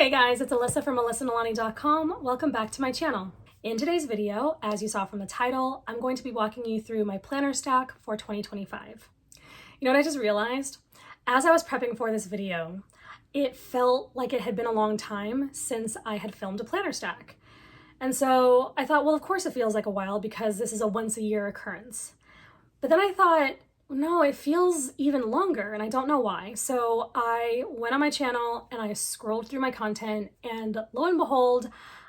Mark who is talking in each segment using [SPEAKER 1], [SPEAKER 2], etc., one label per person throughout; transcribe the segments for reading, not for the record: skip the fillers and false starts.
[SPEAKER 1] Hey guys, it's Alyssa from AlyssaNalani.com. Welcome back to my channel. In today's video, as you saw from the title, I'm going to be walking you through my planner stack for 2025. You know what I just realized? As I was prepping for this video, it felt like it had been a long time since I had filmed a planner stack. And so I thought, well, of course it feels like a while because this is a once a year occurrence. But then I thought, no, it feels even longer and I don't know why. So I went on my channel and I scrolled through my content and lo and behold,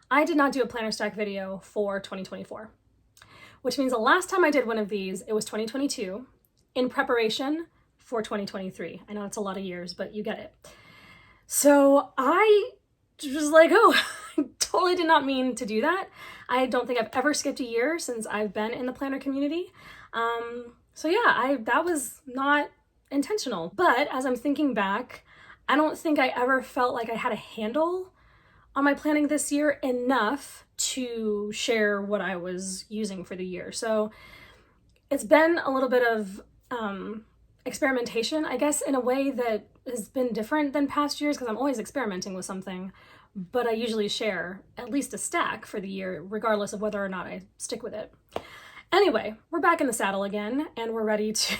[SPEAKER 1] I did not do a planner stack video for 2024, which means the last time I did one of these, it was 2022 in preparation for 2023. I know it's a lot of years, but you get it. So I was like, oh, I totally did not mean to do that. I don't think I've ever skipped a year since I've been in the planner community. So yeah, that was not intentional. But as I'm thinking back, I don't think I ever felt like I had a handle on my planning this year enough to share what I was using for the year. So it's been a little bit of experimentation, I guess, in a way that has been different than past years because I'm always experimenting with something, but I usually share at least a stack for the year, regardless of whether or not I stick with it. Anyway, we're back in the saddle again and we're ready to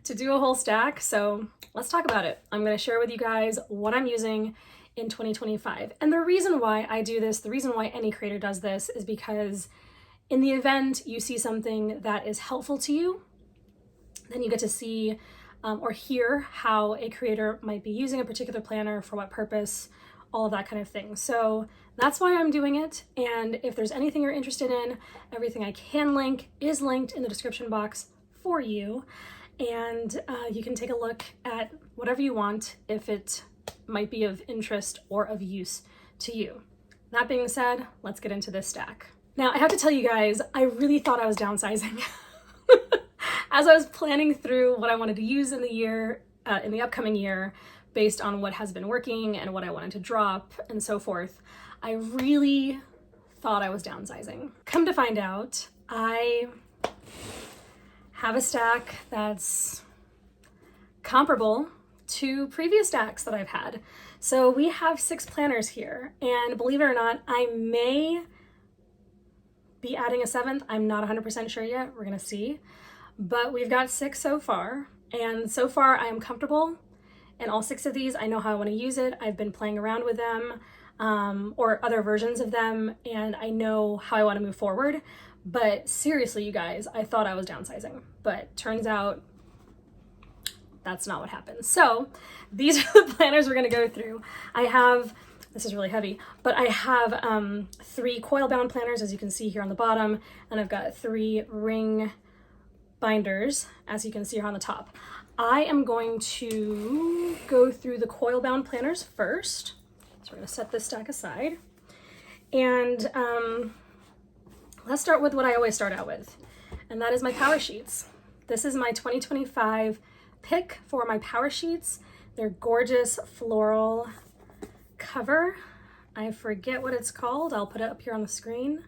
[SPEAKER 1] to do a whole stack. So let's talk about it. I'm going to share with you guys what I'm using in 2025. And the reason why I do this, the reason why any creator does this is because in the event you see something that is helpful to you, then you get to see or hear how a creator might be using a particular planner, for what purpose, all of that kind of thing. So that's why I'm doing it. And if there's anything you're interested in, everything I can link is linked in the description box for you. And you can take a look at whatever you want if it might be of interest or of use to you. That being said, let's get into this stack. Now, I have to tell you guys, I really thought I was downsizing. As I was planning through what I wanted to use in the year, in the upcoming year, based on what has been working and what I wanted to drop and so forth, I really thought I was downsizing. Come to find out, I have a stack that's comparable to previous stacks that I've had. So we have 6 planners here, and believe it or not, I may be adding a 7th. I'm not 100% sure yet. We're gonna see. But we've got 6 so far, and so far I am comfortable. And all 6 of these, I know how I want to use it. I've been playing around with them or other versions of them, and I know how I want to move forward. But seriously, you guys, I thought I was downsizing, but turns out that's not what happened. So these are the planners we're going to go through. I have, this is really heavy, but I have 3 coil bound planners, as you can see here on the bottom, and I've got 3 ring binders, as you can see here on the top. I am going to go through the coil bound planners first. So we're going to set this stack aside. And let's start with what I always start out with, and that is my power sheets. This is my 2025 pick for my power sheets. They're gorgeous floral cover. I forget what it's called. I'll put it up here on the screen.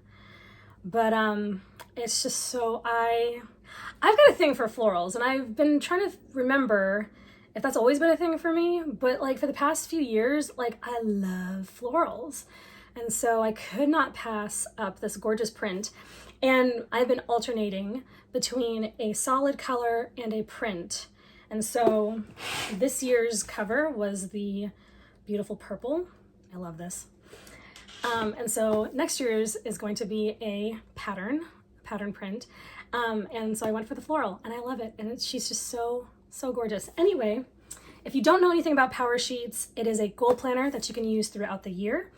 [SPEAKER 1] But it's just so I've got a thing for florals, and I've been trying to remember if that's always been a thing for me, but like for the past few years, like I love florals. And so I could not pass up this gorgeous print. And I've been alternating between a solid color and a print. And so this year's cover was the beautiful purple. I love this. And so next year's is going to be a pattern print. And so I went for the floral, and I love it. And she's just so gorgeous. Anyway, if you don't know anything about power sheets, it is a goal planner that you can use throughout the year.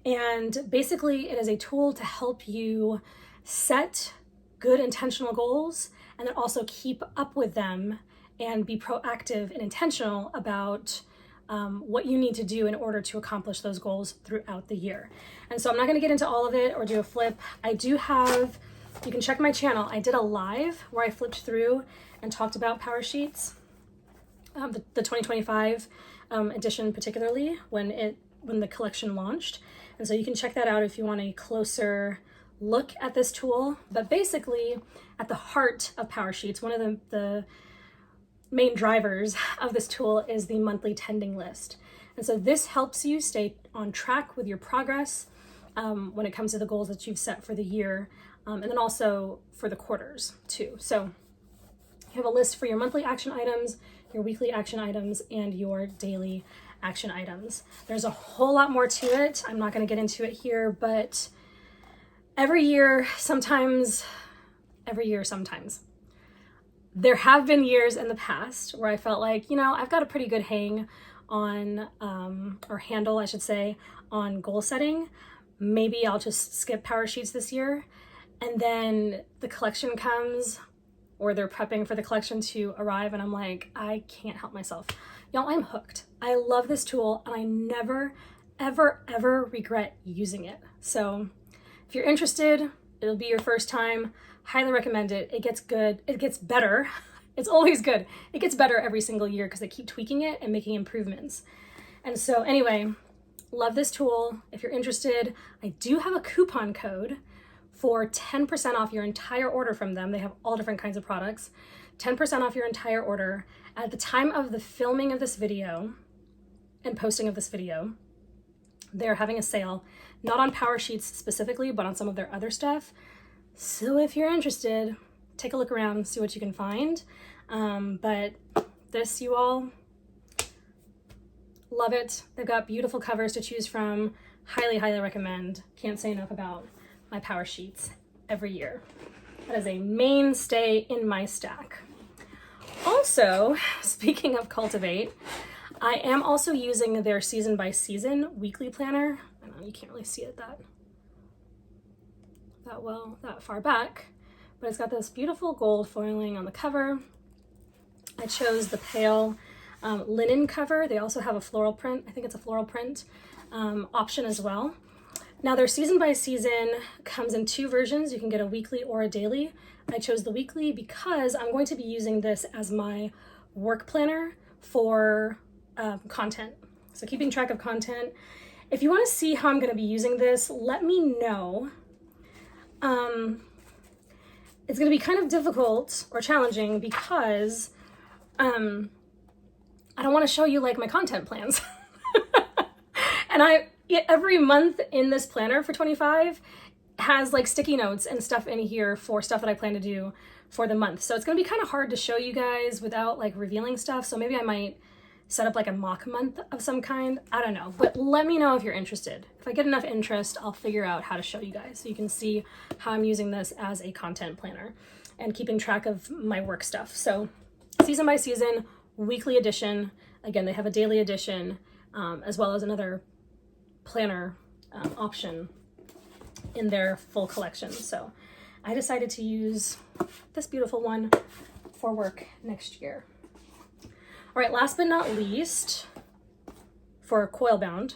[SPEAKER 1] And basically it is a tool to help you set good intentional goals and then also keep up with them and be proactive and intentional about what you need to do in order to accomplish those goals throughout the year. And so I'm not going to get into all of it or do a flip. I do have, you can check my channel. I did a live where I flipped through and talked about power sheets, the 2025 edition particularly, when the collection launched. And so you can check that out if you want a closer look at this tool. But basically, at the heart of power sheets, one of the main drivers of this tool is the monthly tending list. And so this helps you stay on track with your progress when it comes to the goals that you've set for the year, and then also for the quarters too. So you have a list for your monthly action items, your weekly action items, and your daily action items. There's a whole lot more to it. I'm not going to get into it here, but every year, sometimes. There have been years in the past where I felt like, I've got a pretty good hang on, or handle, I should say, on goal setting. Maybe I'll just skip Power Sheets this year. And then the collection comes, or they're prepping for the collection to arrive, and I'm like, I can't help myself. Y'all, I'm hooked. I love this tool, and I never, ever, ever regret using it. So if you're interested, it'll be your first time. Highly recommend it. It gets good. It gets better. It's always good. It gets better every single year because they keep tweaking it and making improvements. And so anyway, love this tool. If you're interested, I do have a coupon code for 10% off your entire order from them. They have all different kinds of products. 10% off your entire order. At the time of the filming of this video and posting of this video, they're having a sale, not on Power Sheets specifically, but on some of their other stuff. So if you're interested, take a look around, see what you can find. But this, you all, love it. They've got beautiful covers to choose from. Highly, highly recommend. Can't say enough about my Power Sheets every year. That is a mainstay in my stack. Also, speaking of Cultivate, I am also using their season by season weekly planner. I know you can't really see it that far back, but it's got this beautiful gold foiling on the cover. I chose the pale linen cover. They also have a floral print. I think it's a floral print option as well. Now their season by season comes in two versions. You can get a weekly or a daily. I chose the weekly because I'm going to be using this as my work planner for content. So keeping track of content. If you want to see how I'm going to be using this, let me know. It's going to be kind of difficult or challenging because I don't want to show you like my content plans. And every month in this planner for 25 has like sticky notes and stuff in here for stuff that I plan to do for the month. So it's going to be kind of hard to show you guys without like revealing stuff. So maybe I might set up like a mock month of some kind. I don't know, but let me know if you're interested. If I get enough interest, I'll figure out how to show you guys so you can see how I'm using this as a content planner and keeping track of my work stuff. So season by season, weekly edition. Again, they have a daily edition, as well as another planner option in their full collection. So I decided to use this beautiful one for work next year. All right, last but not least, for Coil Bound,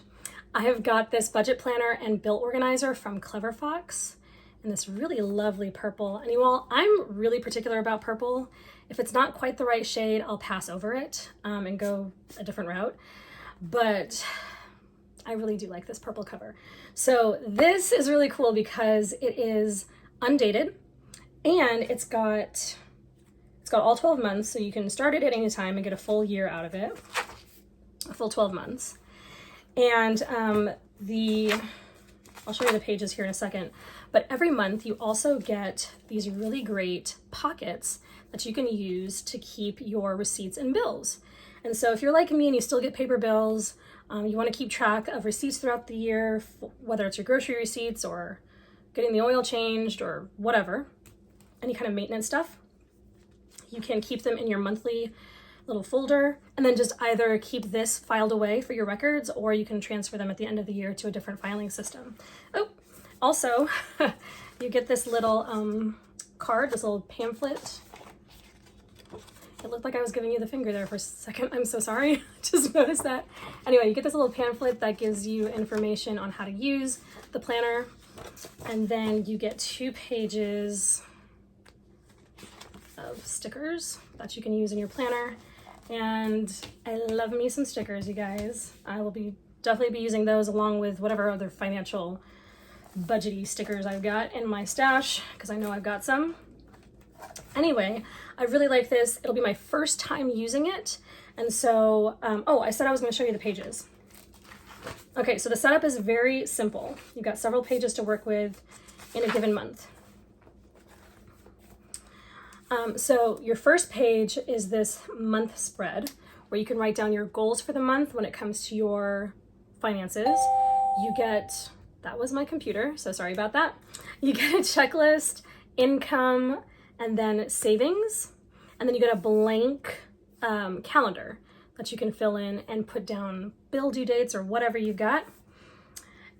[SPEAKER 1] I have got this budget planner and bill organizer from Clever Fox in this really lovely purple. And you all, I'm really particular about purple. If it's not quite the right shade, I'll pass over it and go a different route. But I really do like this purple cover. So this is really cool because it is undated and it's got all 12 months, so you can start it at any time and get a full year out of it, a full 12 months. And I'll show you the pages here in a second, but every month you also get these really great pockets that you can use to keep your receipts and bills. And so if you're like me and you still get paper bills, you want to keep track of receipts throughout the year, whether it's your grocery receipts or getting the oil changed or whatever, any kind of maintenance stuff. You can keep them in your monthly little folder and then just either keep this filed away for your records or you can transfer them at the end of the year to a different filing system. Oh, also, you get this little card, this little pamphlet. It looked like I was giving you the finger there for a second. I'm so sorry. Just noticed that. Anyway, you get this little pamphlet that gives you information on how to use the planner. And then you get 2 pages of stickers that you can use in your planner. And I love me some stickers, you guys. I will definitely be using those along with whatever other financial budgety stickers I've got in my stash, because I know I've got some. Anyway, I really like this. It'll be my first time using it. And so, I said I was going to show you the pages. Okay, so the setup is very simple. You've got several pages to work with in a given month. So your first page is this month spread where you can write down your goals for the month when it comes to your finances. You get, that was my computer, so sorry about that. You get a checklist, income, and then savings. And then you get a blank calendar that you can fill in and put down bill due dates or whatever you got.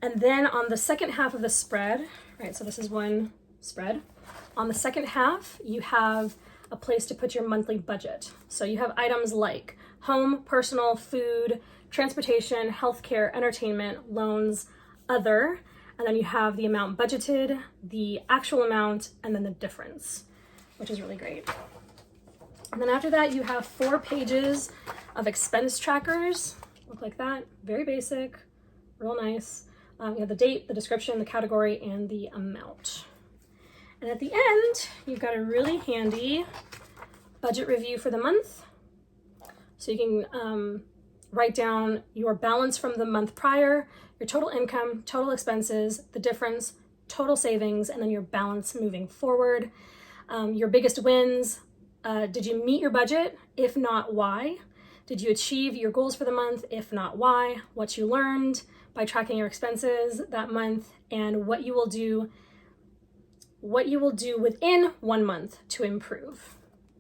[SPEAKER 1] And then on the second half of the spread, right, so this is one spread. On the second half, you have a place to put your monthly budget. So you have items like home, personal, food, transportation, healthcare, entertainment, loans, other, and then you have the amount budgeted, the actual amount, and then the difference, which is really great. And then after that, you have 4 pages of expense trackers. Look like that, very basic, real nice. You have the date, the description, the category, and the amount. And at the end, you've got a really handy budget review for the month. So you can write down your balance from the month prior, your total income, total expenses, the difference, total savings, and then your balance moving forward. Your biggest wins. Did you meet your budget? If not, why? Did you achieve your goals for the month? If not, why? What you learned by tracking your expenses that month, and what you will do within 1 month to improve.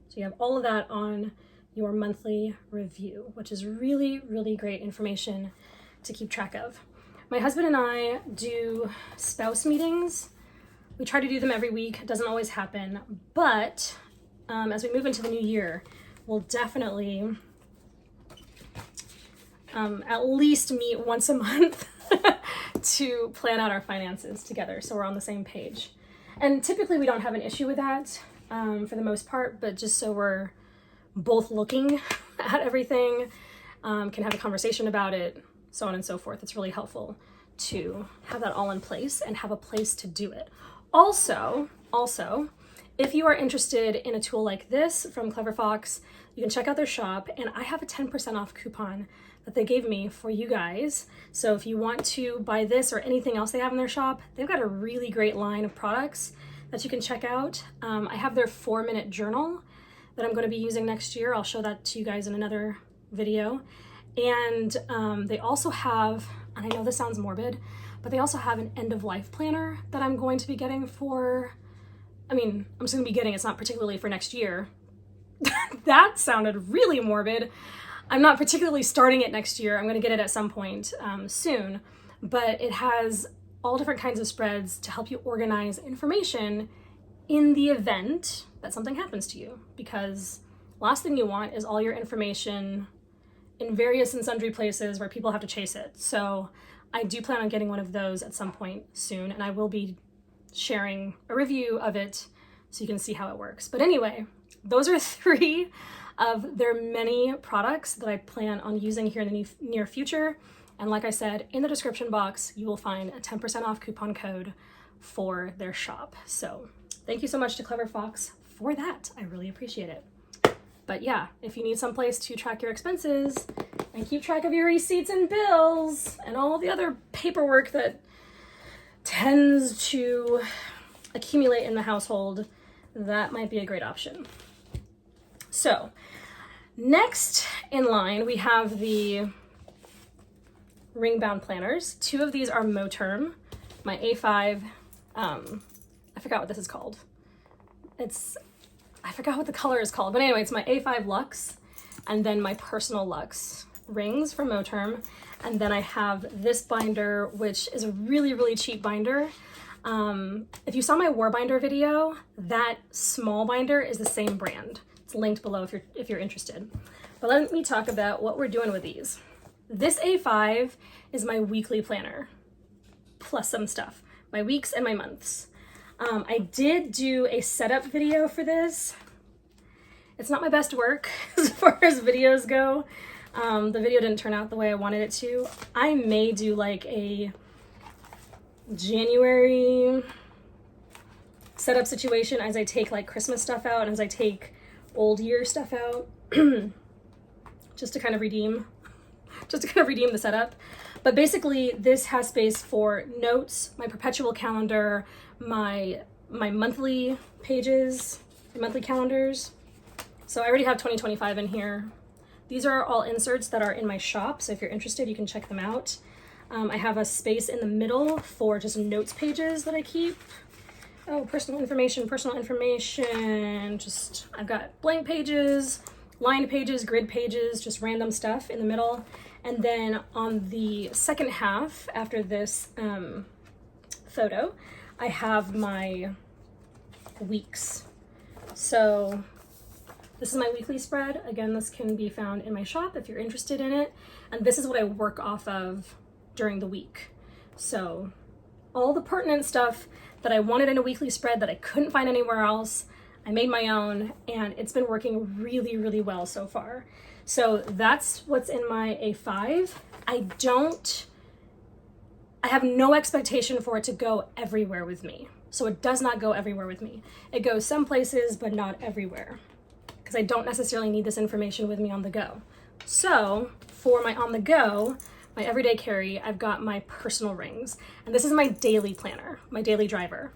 [SPEAKER 1] So you have all of that on your monthly review, which is really, really great information to keep track of. My husband and I do spouse meetings. We try to do them every week. It doesn't always happen, but as we move into the new year, we'll definitely at least meet once a month to plan out our finances together, so we're on the same page. And typically we don't have an issue with that for the most part, but just so we're both looking at everything, can have a conversation about it, so on and so forth. It's really helpful to have that all in place and have a place to do it. Also, if you are interested in a tool like this from Clever Fox, you can check out their shop, and I have a 10% off coupon that they gave me for you guys. So if you want to buy this or anything else they have in their shop, they've got a really great line of products that you can check out. I have their 4-minute journal that I'm going to be using next year. I'll show that to you guys in another video. And they also have, and I know this sounds morbid, but they also have an end-of-life planner that I'm going to be getting for, I'm just going to be getting, it's not particularly for next year. That sounded really morbid. I'm not particularly starting it next year. I'm going to get it at some point soon, but it has all different kinds of spreads to help you organize information in the event that something happens to you, because last thing you want is all your information in various and sundry places where people have to chase it. So I do plan on getting one of those at some point soon, and I will be sharing a review of it so you can see how it works. But anyway, those are 3 of their many products that I plan on using here in the near future. And like I said, in the description box, you will find a 10% off coupon code for their shop. So thank you so much to Clever Fox for that. I really appreciate it. But yeah, if you need someplace to track your expenses and keep track of your receipts and bills and all the other paperwork that tends to accumulate in the household, that might be a great option. So next in line, we have the ring-bound planners. 2 of these are Moterm. My A5, I forgot what this is called. I forgot what the color is called, but anyway, it's my A5 Luxe, and then my personal Luxe rings from Moterm. And then I have this binder, which is a really, really cheap binder. If you saw my War Binder video, that small binder is the same brand. It's linked below if you're interested. But let me talk about what we're doing with these. This A5 is my weekly planner, plus some stuff, my weeks and my months. I did do a setup video for this. It's not my best work as far as videos go. The video didn't turn out the way I wanted it to. I may do like a January setup situation as I take like Christmas stuff out and as I take old year stuff out just to kind of redeem the setup. But basically this has space for notes, my perpetual calendar, my monthly pages, my monthly calendars. So I already have 2025 in here. These are all inserts that are in my shop, so if you're interested, you can check them out. I have a space in the middle for just notes pages that I keep. Oh, personal information, just, I've got blank pages, lined pages, grid pages, just random stuff in the middle. And then on the second half, after this photo, I have my weeks. So this is my weekly spread. Again, this can be found in my shop if you're interested in it. And this is what I work off of during the week. So all the pertinent stuff that I wanted in a weekly spread that I couldn't find anywhere else, I made my own, and it's been working really, really well so far. So that's what's in my A5. I have no expectation for it to go everywhere with me. So it does not go everywhere with me. It goes some places, but not everywhere, because I don't necessarily need this information with me on the go. So for my on the go, my everyday carry, I've got my personal rings, and this is my daily planner, my daily driver.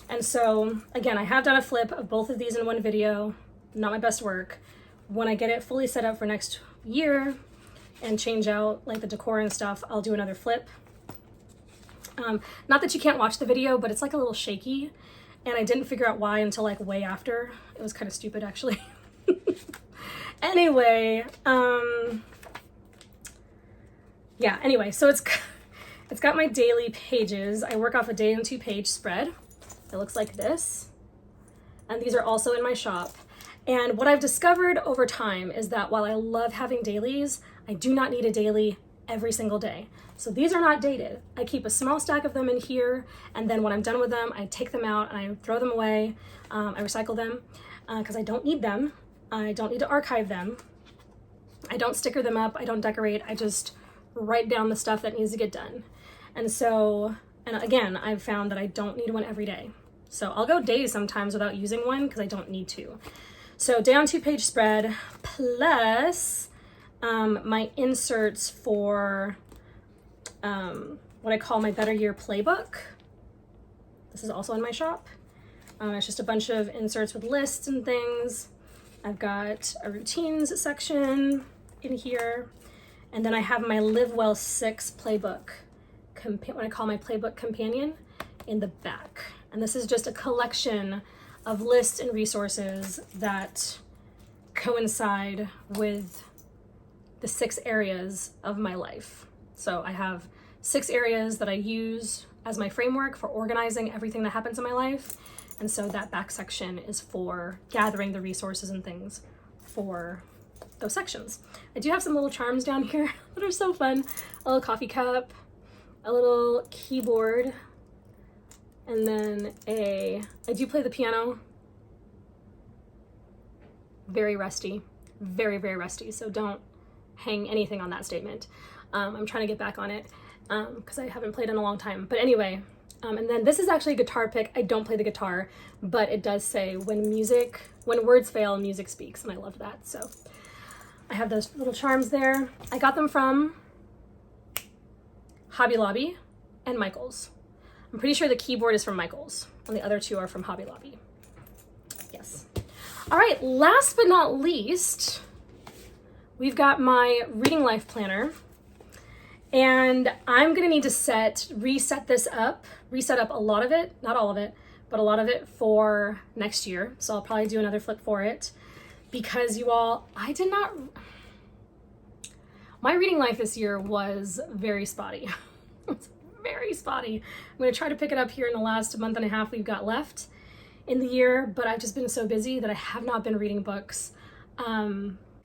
[SPEAKER 1] And so again, I have done a flip of both of these in one video, not my best work. When I get it fully set up for next year and change out like the decor and stuff, I'll do another flip. Not that you can't watch the video, but it's like a little shaky, and I didn't figure out why until like way after. It was kind of stupid actually. Anyway, yeah, anyway, so it's got my daily pages. I work off a day and 2 page spread. It looks like this. And these are also in my shop. And what I've discovered over time is that while I love having dailies, I do not need a daily every single day. So these are not dated. I keep a small stack of them in here, and then when I'm done with them, I take them out and I throw them away. I recycle them because I don't need them. I don't need to archive them. I don't sticker them up. I don't decorate. I just write down the stuff that needs to get done. And so, and again, I've found that I don't need one every day. So I'll go days sometimes without using one because I don't need to. So day on 2 page spread plus my inserts for what I call my Better Year Playbook. This is also in my shop. It's just a bunch of inserts with lists and things. I've got a routines section in here. And then I have my Live Well 6 playbook, what I call my playbook companion, in the back. And this is just a collection of lists and resources that coincide with the 6 areas of my life. So I have 6 areas that I use as my framework for organizing everything that happens in my life. And so that back section is for gathering the resources and things for those sections. I do have some little charms down here that are so fun. A little coffee cup, a little keyboard, and then I do play the piano. Very rusty, very, very rusty. So don't hang anything on that statement. I'm trying to get back on it because I haven't played in a long time. But anyway, and then this is actually a guitar pick. I don't play the guitar, but it does say when words fail, music speaks, and I love that. So I have those little charms there. I got them from Hobby Lobby and Michaels. I'm pretty sure the keyboard is from Michaels, and the other 2 are from Hobby Lobby. Yes. All right, last but not least, we've got my Reading Life Planner. And I'm gonna need to reset up a lot of it, not all of it, but a lot of it for next year. So I'll probably do another flip for it because you all, my reading life this year was very spotty. It's very spotty. I'm gonna try to pick it up here in the last month and a half we've got left in the year, but I've just been so busy that I have not been reading books.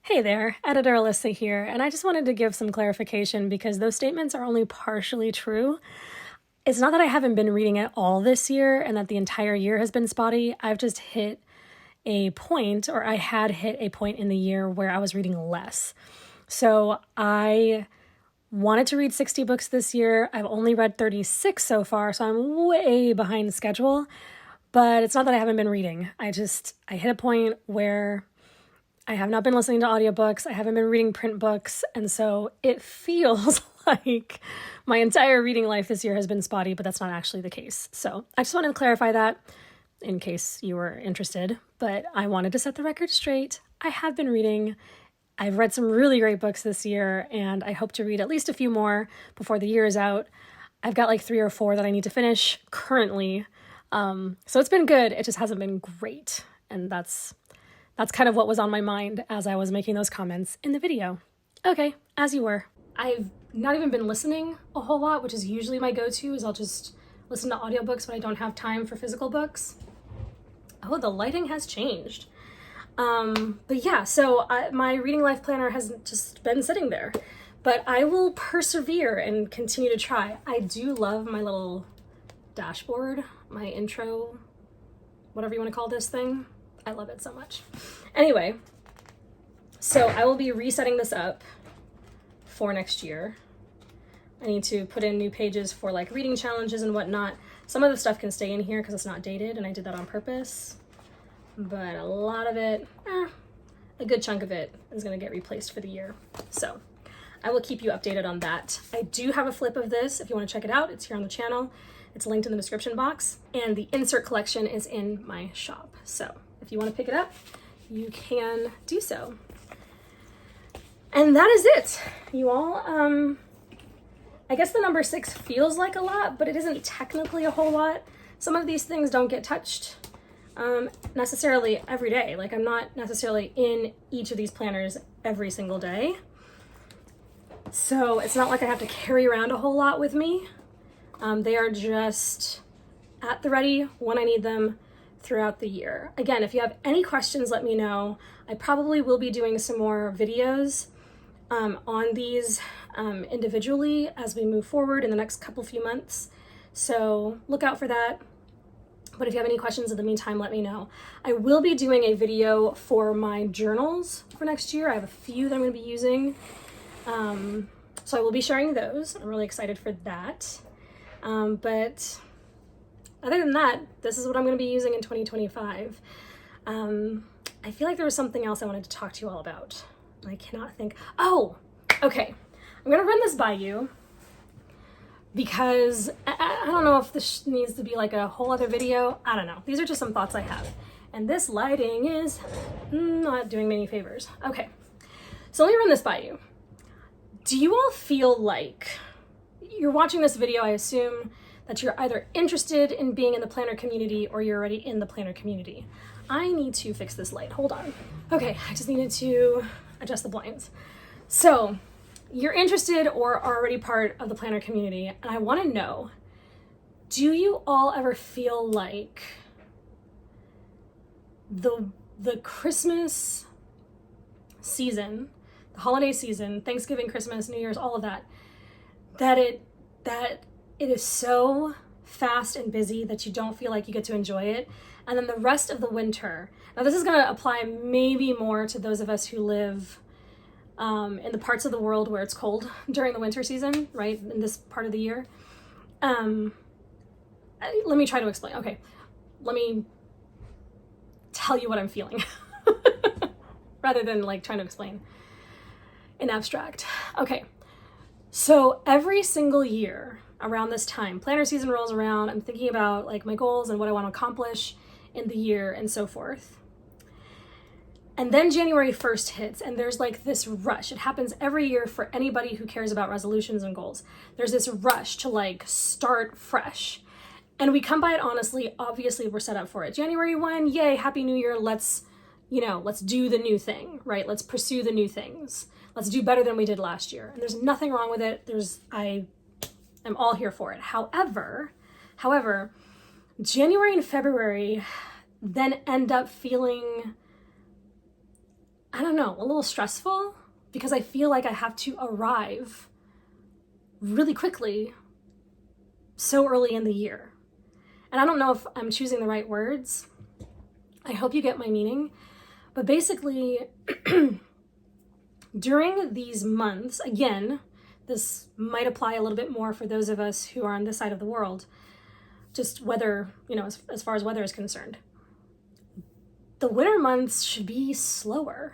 [SPEAKER 1] Hey there, Editor Alyssa here, and I just wanted to give some clarification because those statements are only partially true. It's not that I haven't been reading at all this year and that the entire year has been spotty. I've just hit a point, or I had hit a point in the year where I was reading less. So I wanted to read 60 books this year. I've only read 36 so far, so I'm way behind schedule. But it's not that I haven't been reading. I hit a point where I have not been listening to audiobooks. I haven't been reading print books. And so it feels like my entire reading life this year has been spotty, but that's not actually the case. So I just wanted to clarify that in case you were interested, but I wanted to set the record straight. I have been reading. I've read some really great books this year, and I hope to read at least a few more before the year is out. I've got like 3 or 4 that I need to finish currently. So it's been good. It just hasn't been great. And that's kind of what was on my mind as I was making those comments in the video. Okay, as you were. I've not even been listening a whole lot, which is usually my go-to, is I'll just listen to audiobooks when I don't have time for physical books. Oh, the lighting has changed. But yeah, so my reading life planner has just been sitting there, but I will persevere and continue to try. I do love my little dashboard, my intro, whatever you want to call this thing. I love it so much. Anyway, so I will be resetting this up for next year. I need to put in new pages for like reading challenges and whatnot. Some of the stuff can stay in here because it's not dated, and I did that on purpose. But a lot of it, a good chunk of it is going to get replaced for the year. So I will keep you updated on that. I do have a flip of this if you want to check it out. It's here on the channel. It's linked in the description box, and the insert collection is in my shop. So if you want to pick it up, you can do so. And that is it, you all. I guess the number 6 feels like a lot, but it isn't technically a whole lot. Some of these things don't get touched necessarily every day. Like, I'm not necessarily in each of these planners every single day. So it's not like I have to carry around a whole lot with me. They are just at the ready when I need them throughout the year. Again, if you have any questions, let me know. I probably will be doing some more videos on these individually as we move forward in the next few months. So look out for that. But if you have any questions in the meantime, let me know. I will be doing a video for my journals for next year. I have a few that I'm going to be using. So I will be sharing those. I'm really excited for that. But other than that, this is what I'm going to be using in 2025. I feel like there was something else I wanted to talk to you all about. I cannot think. Oh, okay. I'm going to run this by you because I don't know if this needs to be like a whole other video. I don't know. These are just some thoughts I have. And this lighting is not doing me any favors. Okay. So let me run this by you. Do you all feel like you're watching this video? I assume that you're either interested in being in the planner community or you're already in the planner community. I need to fix this light. Hold on. Okay, I just needed to adjust the blinds. So you're interested or are already part of the planner community, and I want to know, do you all ever feel like the Christmas season, the holiday season, Thanksgiving, Christmas, New Year's, all of that, that it is so fast and busy that you don't feel like you get to enjoy it? And then the rest of the winter, now this is going to apply maybe more to those of us who live in the parts of the world where it's cold during the winter season, right, in this part of the year. Let me try to explain. Okay, let me tell you what I'm feeling rather than like trying to explain in abstract. Okay, so every single year around this time, planner season rolls around, I'm thinking about like my goals and what I want to accomplish in the year and so forth. And then January 1st hits, and there's like this rush. It happens every year for anybody who cares about resolutions and goals. There's this rush to like start fresh. And we come by it honestly. Obviously, we're set up for it. January 1, yay, Happy New Year. Let's do the new thing, right? Let's pursue the new things. Let's do better than we did last year. And there's nothing wrong with it. I am all here for it. However, January and February then end up feeling, I don't know, a little stressful because I feel like I have to arrive really quickly so early in the year. And I don't know if I'm choosing the right words. I hope you get my meaning. But basically, during these months, again, this might apply a little bit more for those of us who are on this side of the world, just weather, as far as weather is concerned. The winter months should be slower,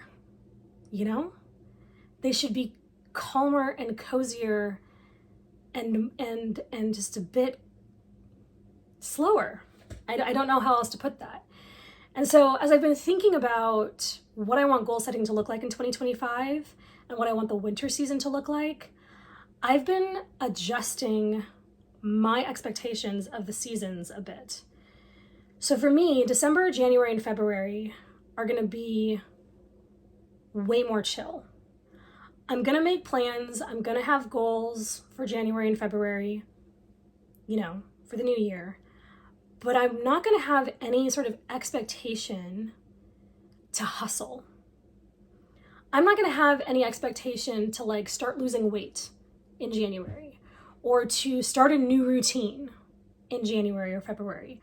[SPEAKER 1] They should be calmer and cozier and just a bit slower. I don't know how else to put that. And so as I've been thinking about what I want goal setting to look like in 2025 and what I want the winter season to look like, I've been adjusting my expectations of the seasons a bit. So for me, December, January, and February are going to be way more chill. I'm going to make plans. I'm going to have goals for January and February, for the new year. But I'm not going to have any sort of expectation to hustle. I'm not going to have any expectation to start losing weight in January or to start a new routine in January or February.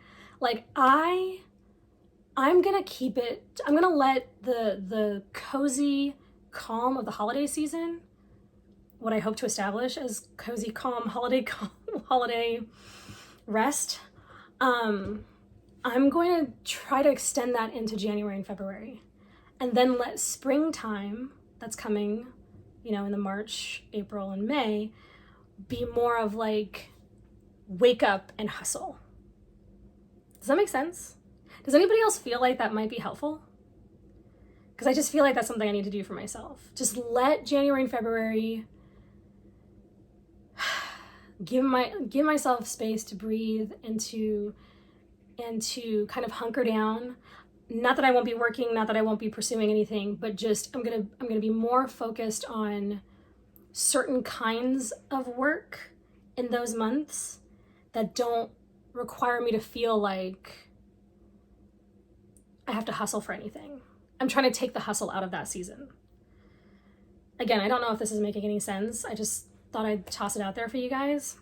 [SPEAKER 1] I'm going to keep it, I'm going to let the cozy calm of the holiday season, what I hope to establish as cozy, calm, holiday rest, I'm going to try to extend that into January and February, and then let springtime that's coming, in the March, April, and May be more of wake up and hustle. Does that make sense? Does anybody else feel like that might be helpful? Because I just feel like that's something I need to do for myself. Just let January and February give myself space to breathe and to kind of hunker down. Not that I won't be working, not that I won't be pursuing anything, but just I'm gonna be more focused on certain kinds of work in those months that don't require me to feel like I have to hustle for anything. I'm trying to take the hustle out of that season. Again, I don't know if this is making any sense. I just thought I'd toss it out there for you guys.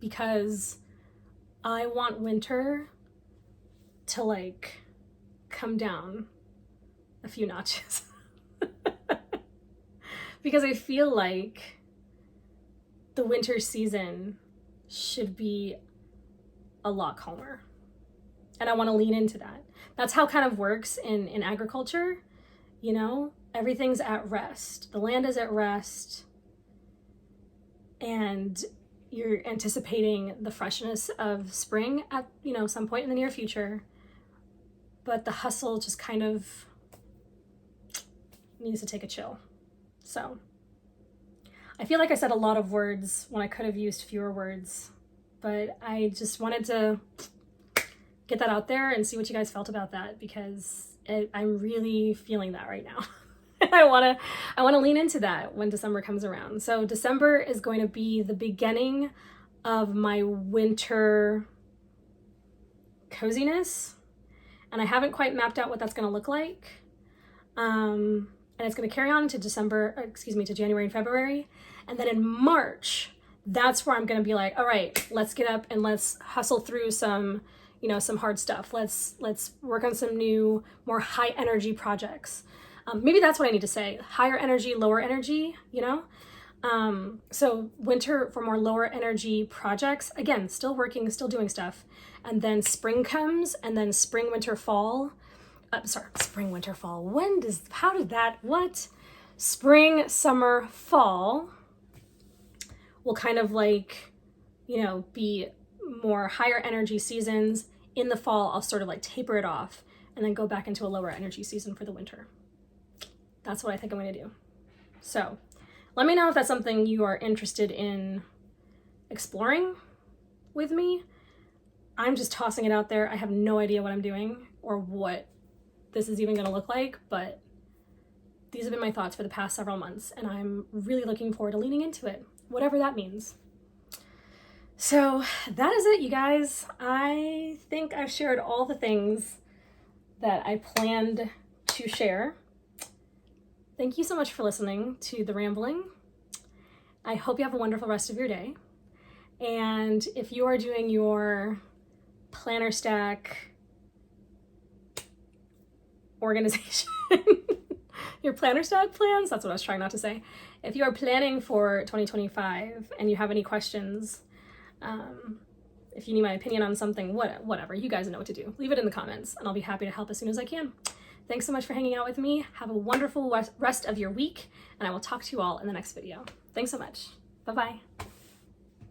[SPEAKER 1] Because I want winter to come down a few notches. Because I feel like the winter season should be a lot calmer. And I want to lean into that. That's how it kind of works in agriculture. Everything's at rest. The land is at rest. And you're anticipating the freshness of spring at, some point in the near future. But the hustle just kind of needs to take a chill. So I feel like I said a lot of words when I could have used fewer words, but I just wanted to get that out there and see what you guys felt about that, because I'm really feeling that right now. I want to lean into that when December comes around. So December is going to be the beginning of my winter coziness, and I haven't quite mapped out what that's going to look like. And it's going to carry on to to January and February. And then in March, that's where I'm going to be all right, let's get up and let's hustle through some hard stuff. Let's work on some new, more high energy projects. Maybe that's what I need to say. Higher energy, lower energy, So winter for more lower energy projects. Again, still working, still doing stuff. And then spring comes, and then spring, winter, fall. Spring, winter, fall. Spring, summer, fall will kind of be more higher energy seasons. In the fall, I'll sort of taper it off and then go back into a lower energy season for the winter. That's what I think I'm going to do. So let me know if that's something you are interested in exploring with me. I'm just tossing it out there. I have no idea what I'm doing or what this is even going to look like, but these have been my thoughts for the past several months, and I'm really looking forward to leaning into it, whatever that means. So that is it, you guys. I think I've shared all the things that I planned to share. Thank you so much for listening to the rambling. I hope you have a wonderful rest of your day. And if you are doing your planner stack organization, your planner stack plans, that's what I was trying not to say. If you are planning for 2025 and you have any questions, if you need my opinion on something, whatever, you guys know what to do. Leave it in the comments and I'll be happy to help as soon as I can. Thanks so much for hanging out with me. Have a wonderful rest of your week, and I will talk to you all in the next video. Thanks so much. Bye-bye.